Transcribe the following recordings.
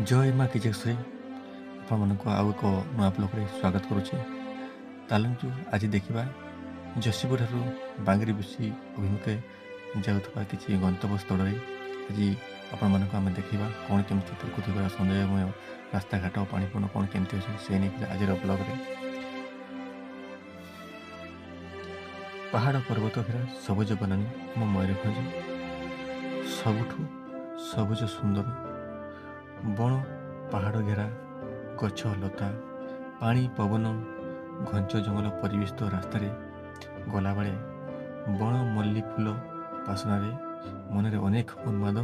ଜୟ ମା କିଚେଶ୍ୱରୀ ଆପଣମାନଙ୍କୁ ଆଉ ଏକ ନୂଆ ବ୍ଲଗ୍ରେ ସ୍ୱାଗତ କରୁଛି। ଚାଲନ୍ତୁ ଆଜି ଦେଖିବା ଯଶୀପୁରଠାରୁ ବାଙ୍ଗିରିପୋଷି ଅଭିମୁଖେ ଯାଉଥିବା କିଛି ଗନ୍ତବ୍ୟସ୍ଥଳରେ ଆଜି ଆପଣମାନଙ୍କୁ ଆମେ ଦେଖିବା କ'ଣ କେମିତି ପ୍ରକୃତି ଭରା ସୌନ୍ଦର୍ଯ୍ୟମୟ ରାସ୍ତାଘାଟ ପାଣିପଣ କ'ଣ କେମିତି ଅଛି ସେ ନେଇକି ଆଜିର ବ୍ଲଗ୍ରେ। ପାହାଡ଼ ପର୍ବତ ଘେରା ସବୁଜ ବନାନୀ ଆମ ମୟୂରଭଞ୍ଜ ସବୁଠୁ ସବୁଜ ସୁନ୍ଦର ବଣ ପାହାଡ଼ ଘେରା ଗଛ ଲତା ପାଣି ପବନ ଘଞ୍ଚ ଜଙ୍ଗଲ ପରିବେଶିତ ରାସ୍ତାରେ ଗଲାବେଳେ ବଣ ମଲ୍ଲି ଫୁଲ ବାସନାରେ ମନରେ ଅନେକ ଉନ୍ମାଦ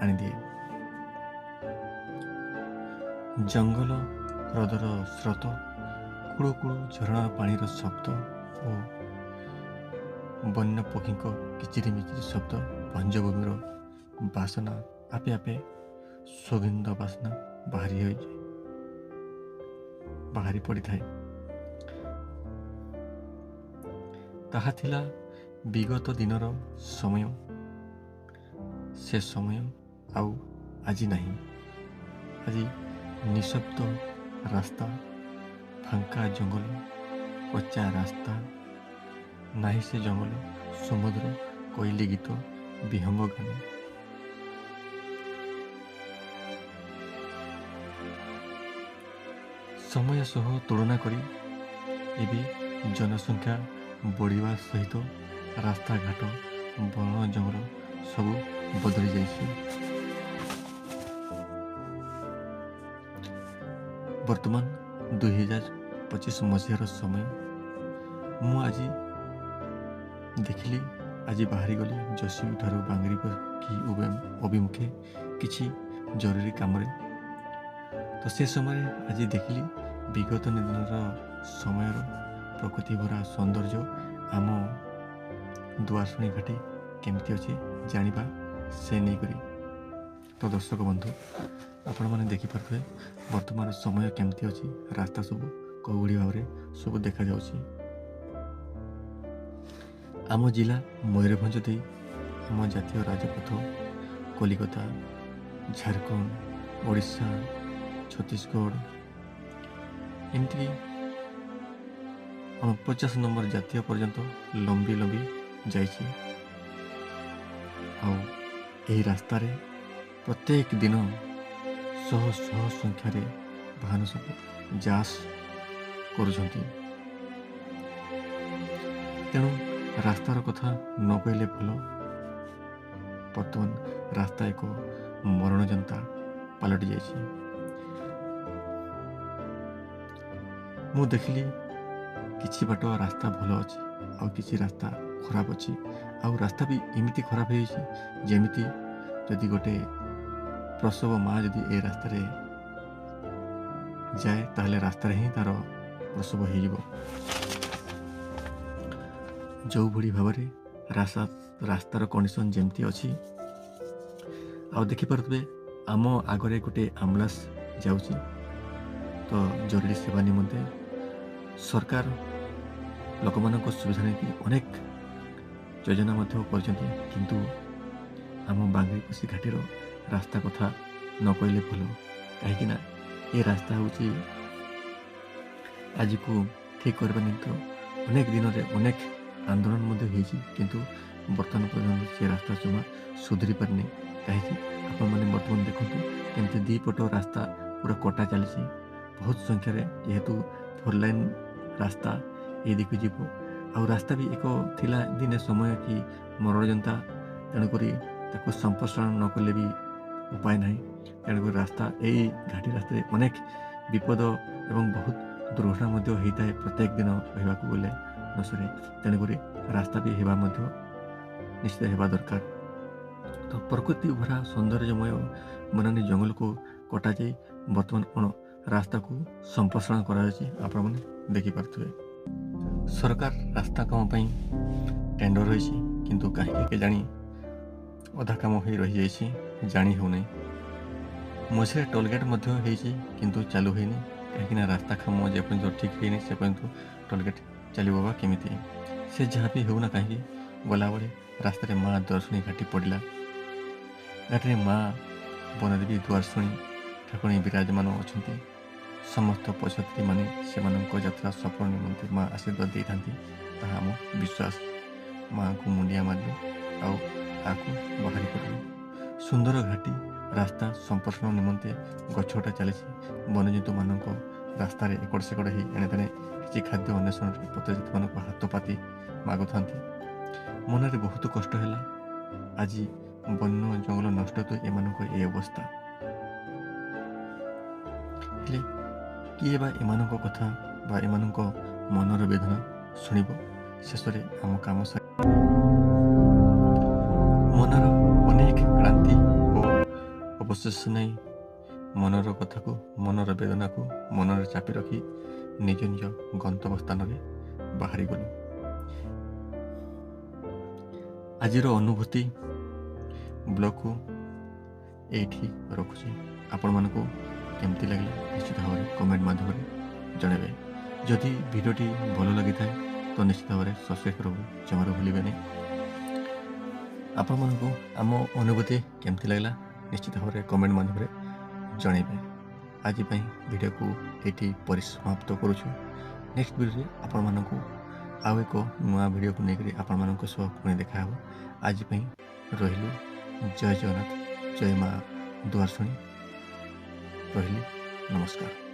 ଆଣିଦିଏ। ଜଙ୍ଗଲ ହ୍ରଦର ସ୍ରୋତ କୁଳୁ କୁଳୁ ଝରଣାର ପାଣିର ଶବ୍ଦ ଓ ବନ୍ୟ ପକ୍ଷୀଙ୍କ କିଚିରି ମିଚିରି ଶବ୍ଦ ଭଞ୍ଜଭୂମିର ବାସନା ଆପେ ଆପେ ସୁଗନ୍ଧ ବାସ୍ନା ବାହାରି ପଡ଼ିଥାଏ। ତାହା ଥିଲା ବିଗତ ଦିନର ସମୟ। ସେ ସମୟ ଆଉ ଆଜି ନାହିଁ। ଆଜି ନିଶବ୍ଦ ରାସ୍ତା, ଫାଙ୍କା ଜଙ୍ଗଲ, କଚା ରାସ୍ତା, ନାହିଁ ସେ ଜଙ୍ଗଲ, ସମୁଦ୍ର, କୋଇଲି ଗୀତ, ବିହଙ୍ଗ ଗାନ। ସମୟ ସହ ତୁଳନା କରି ଏବେ ଜନସଂଖ୍ୟା ବଢ଼ିବା ସହିତ ରାସ୍ତାଘାଟ ବଣ ଜଙ୍ଗଲ ସବୁ ବଦଳି ଯାଇଛି। ବର୍ତ୍ତମାନ 2025 ମସିହାର ସମୟ। ମୁଁ ଆଜି ଦେଖିଲି, ଆଜି ବାହାରିଗଲି ଯଶୀଠାରୁ ବାଙ୍ଗିରିପୋଷି ଅଭିମୁଖେ କିଛି ଜରୁରୀ କାମରେ। ତ ସେ ସମୟରେ ଆଜି ଦେଖିଲି ବିଗତ ଦିନର ସମୟର ପ୍ରକୃତି ଭରା ସୌନ୍ଦର୍ଯ୍ୟ ଆମ ଦୁଆରଶୁଣି ଘାଟି କେମିତି ଅଛି ଜାଣିବା ସେ ନେଇକରି। ତ ଦର୍ଶକ ବନ୍ଧୁ, ଆପଣମାନେ ଦେଖିପାରୁଥିବେ ବର୍ତ୍ତମାନ ସମୟ କେମିତି ଅଛି। ରାସ୍ତା ସବୁ କୋଉଭଳି ଭାବରେ ସବୁ ଦେଖାଯାଉଛି। ଆମ ଜିଲ୍ଲା ମୟୂରଭଞ୍ଜ ଦେଇ ଆମ ଜାତୀୟ ରାଜପଥ କଲିକତା, ଝାଡ଼ଖଣ୍ଡ, ଓଡ଼ିଶା, ଛତିଶଗଡ଼ ଏମିତିକି 49 ନମ୍ବର ଜାତୀୟ ପର୍ଯ୍ୟନ୍ତ ଲମ୍ବି ଯାଇଛି। ଆଉ ଏହି ରାସ୍ତାରେ ପ୍ରତ୍ୟେକ ଦିନ ଶହ ଶହ ସଂଖ୍ୟାରେ ବାହନ ସବୁ ଯାଞ୍ଚ କରୁଛନ୍ତି। ତେଣୁ ରାସ୍ତାର କଥା ନ କହିଲେ ଭଲ। ବର୍ତ୍ତମାନ ରାସ୍ତା ଏକ ମରଣଯନ୍ତା ପାଲଟି ଯାଇଛି। ମୁଁ ଦେଖିଲି କିଛି ବାଟ ରାସ୍ତା ଭଲ ଅଛି, ଆଉ କିଛି ରାସ୍ତା ଖରାପ ଅଛି। ଆଉ ରାସ୍ତା ବି ଏମିତି ଖରାପ ହେଇଯାଇଛି ଯେମିତି ଯଦି ଗୋଟେ ପ୍ରସବ ମା ଯଦି ଏ ରାସ୍ତାରେ ଯାଏ ତାହେଲେ ରାସ୍ତାରେ ହିଁ ତାର ପ୍ରସବ ହେଇଯିବ। ଯେଉଁଭଳି ଭାବରେ ରାସ୍ତାର କଣ୍ଡିସନ ଯେମିତି ଅଛି। ଆଉ ଦେଖିପାରୁଥିବେ ଆମ ଆଗରେ ଗୋଟେ ଆମ୍ବୁଲାନ୍ସ ଯାଉଛି। ତ ଜରୁରୀ ସେବା ନିମନ୍ତେ ସରକାର ଲୋକମାନଙ୍କ ସୁବିଧା ନେଇକି ଅନେକ ଯୋଜନା ମଧ୍ୟ କରିଛନ୍ତି। କିନ୍ତୁ ଆମ ବାଙ୍ଗିରିପୋଷି ଘାଟିର ରାସ୍ତା କଥା ନ କହିଲେ ଭଲ। କାହିଁକିନା ଏ ରାସ୍ତା ହେଉଛି ଆଜିକୁ ଠିକ୍ କରିବା ନିମନ୍ତେ ଅନେକ ଦିନରେ ଅନେକ ଆନ୍ଦୋଳନ ମଧ୍ୟ ହେଇଛି, କିନ୍ତୁ ବର୍ତ୍ତମାନ ପର୍ଯ୍ୟନ୍ତ ସେ ରାସ୍ତା ଜମା ସୁଧୁରି ପାରିନି। କାହିଁକି ଆପଣମାନେ ବର୍ତ୍ତମାନ ଦେଖନ୍ତୁ କେମିତି ଦୁଇ ପଟ ରାସ୍ତା ପୁରା କଟା ଚାଲିଛି। ବହୁତ ସଂଖ୍ୟାରେ ଯେହେତୁ 4 ଲାଇନ୍ ରାସ୍ତା ଏ ଦିକୁ ଯିବ। ଆଉ ରାସ୍ତା ବି ଏକ ଥିଲା ଦିନେ ସମୟ କି ମରଣଯନ୍ତା। ତେଣୁକରି ତାକୁ ସମ୍ପ୍ରସାରଣ ନ କଲେ ବି ଉପାୟ ନାହିଁ। ତେଣୁକରି ରାସ୍ତା ଏଇ ଘାଟି ରାସ୍ତାରେ ଅନେକ ବିପଦ ଏବଂ ବହୁତ ଦୁର୍ଘଟଣା ମଧ୍ୟ ହେଇଥାଏ ପ୍ରତ୍ୟେକ ଦିନ କହିବାକୁ ଗଲେ ନସରେ। ତେଣୁକରି ରାସ୍ତା ବି ହେବା ମଧ୍ୟ ନିଶ୍ଚିତ ହେବା ଦରକାର। ତ ପ୍ରକୃତି ଭରା ସୌନ୍ଦର୍ଯ୍ୟମୟ ବନାନୀ ଜଙ୍ଗଲକୁ କଟାଯାଇ ବର୍ତ୍ତମାନ କ'ଣ ରାସ୍ତାକୁ ସମ୍ପ୍ରସାରଣ କରାଯାଉଛି। ଆପଣମାନେ ଦେଖିପାରୁଥିବେ ସରକାର ରାସ୍ତା କାମ ପାଇଁ ଟେଣ୍ଡର ରହିଛି, କିନ୍ତୁ କାହିଁକି କେଜାଣି ଅଧା କାମ ହୋଇ ରହିଯାଇଛି, ଜାଣି ହେଉନାହିଁ। ମଝିରେ ଟୋଲଗେଟ୍ ମଧ୍ୟ ହେଇଛି, କିନ୍ତୁ ଚାଲୁ ହେଇନି। କାହିଁକିନା ରାସ୍ତା କାମ ଯେପର୍ଯ୍ୟନ୍ତ ଠିକ୍ ହେଇନି ସେ ପର୍ଯ୍ୟନ୍ତ ଟୋଲଗେଟ୍ ଚାଲିବ ବା କେମିତି। ସେ ଯାହା ବି ହେଉନା କାହିଁକି ଗଲାବେଳେ ରାସ୍ତାରେ ମା' ଦୁଆରଶୁଣି ଘାଟି ପଡ଼ିଲା। ଘାଟିରେ ମା' ବନଦେବୀ ଦୁଆରଶୁଣି ଠାକୁରାଣୀ ବିରାଜମାନ ଅଛନ୍ତି। ସମସ୍ତ ପଛତ୍ରୀମାନେ ସେମାନଙ୍କ ଯାତ୍ରା ସଫଳ ନିମନ୍ତେ ମା ଆଶୀର୍ବାଦ ଦେଇଥାନ୍ତି। ତାହା ଆମ ବିଶ୍ୱାସ। ମାଆଙ୍କୁ ମୁଣ୍ଡିଆ ମାରିଲୁ ଆଉ ଆଗକୁ ବାହାରି ପଡ଼ିଲୁ। ସୁନ୍ଦର ଘାଟି ରାସ୍ତା ସମ୍ପ୍ରସାରଣ ନିମନ୍ତେ ଗଛଟା ଚାଲିଛି। ବନ୍ୟଜନ୍ତୁମାନଙ୍କ ରାସ୍ତାରେ ଏକଡ଼ ସେକଡ଼ ହେଇ ଏଣେତେଣେ କିଛି ଖାଦ୍ୟ ଅନ୍ୱେଷଣରେ ପଥଯାତ୍ରୀମାନଙ୍କୁ ହାତ ପାତି ମାଗୁଥାନ୍ତି। ମନରେ ବହୁତ କଷ୍ଟ ହେଲା। ଆଜି ବନ୍ୟ ଜଙ୍ଗଲ ନଷ୍ଟ ହେତୁ ଏମାନଙ୍କର ଏ ଅବସ୍ଥା। ହେଲେ କିଏ ବା ଏମାନଙ୍କ କଥା ବା ଏମାନଙ୍କ ମନର ବେଦନା ଶୁଣିବ? ଶେଷରେ ଆମ କାମ ମନର ଅନେକ କ୍ଳାନ୍ତି ଓ ଅବଶେଷ ନେଇ ମନର କଥାକୁ, ମନର ବେଦନାକୁ ମନରେ ଚାପି ରଖି ନିଜ ନିଜ ଗନ୍ତବ୍ୟ ସ୍ଥାନରେ ବାହାରିଗଲୁ। ଆଜିର ଅନୁଭୂତି ବ୍ଲଗକୁ ଏଇଠି ରଖୁଛି। ଆପଣମାନଙ୍କୁ କେମିତି ଲାଗିଲା ନିଶ୍ଚିତ ଭାବରେ କମେଣ୍ଟ ମାଧ୍ୟମରେ ଜଣାଇବେ। ଯଦି ଭିଡ଼ିଓଟି ଭଲ ଲାଗିଥାଏ ତ ନିଶ୍ଚିତ ଭାବରେ ସବସ୍କ୍ରାଇବ୍ କରିବାକୁ ଜମାରୁ ଭୁଲିବେନି। ଆପଣମାନଙ୍କୁ ଆମ ଅନୁଭୂତି କେମିତି ଲାଗିଲା ନିଶ୍ଚିତ ଭାବରେ କମେଣ୍ଟ ମାଧ୍ୟମରେ ଜଣାଇବେ। ଆଜି ପାଇଁ ଭିଡ଼ିଓକୁ ଏଇଠି ପରିସମାପ୍ତ କରୁଛୁ। ନେକ୍ସଟ ଭିଡ଼ିଓରେ ଆପଣମାନଙ୍କୁ ଆଉ ଏକ ନୂଆ ଭିଡ଼ିଓକୁ ନେଇକରି ଆପଣମାନଙ୍କ ସହ ପୁଣି ଦେଖା ହେବ। ଆଜି ପାଇଁ ରହିଲୁ। ଜୟ ଜଗନ୍ନାଥ, ଜୟ ମା ଦୁଆରଶୁଣୀ। ରହିଲି, ନମସ୍କାର।